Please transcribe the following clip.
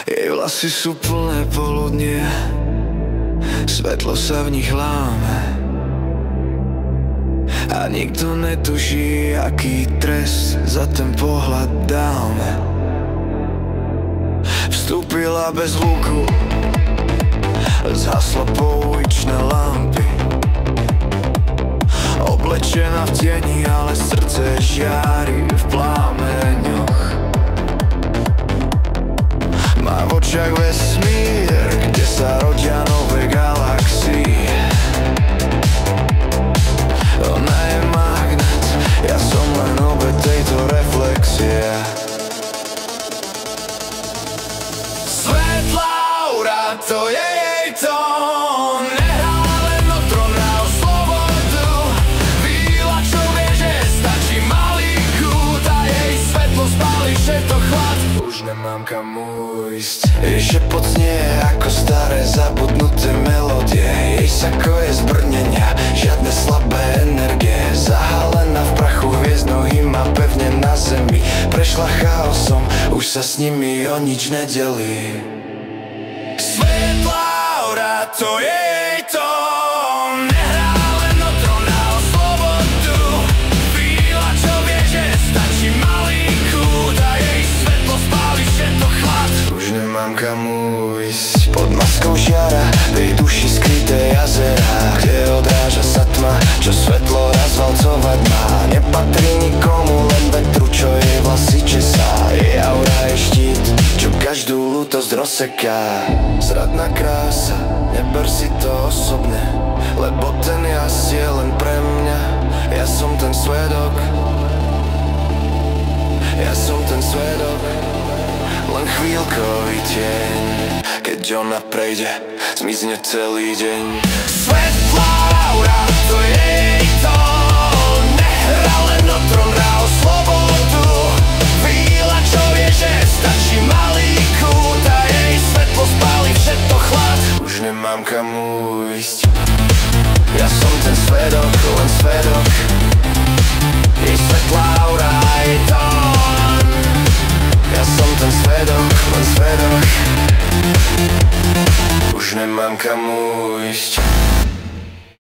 Jej vlasy sú plné poludnie, svetlo sa v nich láme a nikto netuší, aký trest za ten pohľad dáme. Vstúpila bez hluku, zhasla pouličné lampy, oblečená v tieni, ale srdce žiari v plámeňoch. Má v očiach vesmír, kde sa rodia nové galaxie. Ona je magnet, ja som len obeť tejto reflexie. Svetlá aura, to je jej tón. Nehrá len o trón, hrá o slobodu. Víla, čo vie, že stačí malý kút a jej svetlo spáli všetko chlad. Už nemám kam ujsť. Jej šepot znie ako staré zabudnuté melódie. Jej sako je z brnenia, žiadne slabé energie. Zahalená v prachu hviezd, nohy má pevne na zemi. Prešla chaosom, už sa s nimi o nič nedelí. Svetlá aura, to je jej tón. Nehrá len o trón, hrá o slobodu. Víla, čo vie, že stačí malý kút a jej svetlo spáli všetko chlad. Už nemám kam ujsť. Pod maskou žiara, v jej duši skryté jazera, kde odráža sa tma, čo svetlo razvalcovať má. Nepatrí nikomu, len vetru, čo jej vlasy česá. Jej aura je štít, čo každú lútosť rozseká. Zradná krása, neber si to osobne, lebo ten jas je len pre mňa. Ja som ten svedok, ja som ten svedok, len chvíľkový tieň. Keď ona prejde, zmizne celý deň. Svetlá aura, to je jej tón. Nehrá len o trón, hrá o slobodu. Víla, čo vie, že stačí malý kút a jej svetlo spáli všetko chlad. Už nemám kam ujsť. Ja som ten svedok, len svedok. Jej svetlá aura, jej tón. Ja som ten svedok, len svedok. Už nemám kam ujsť.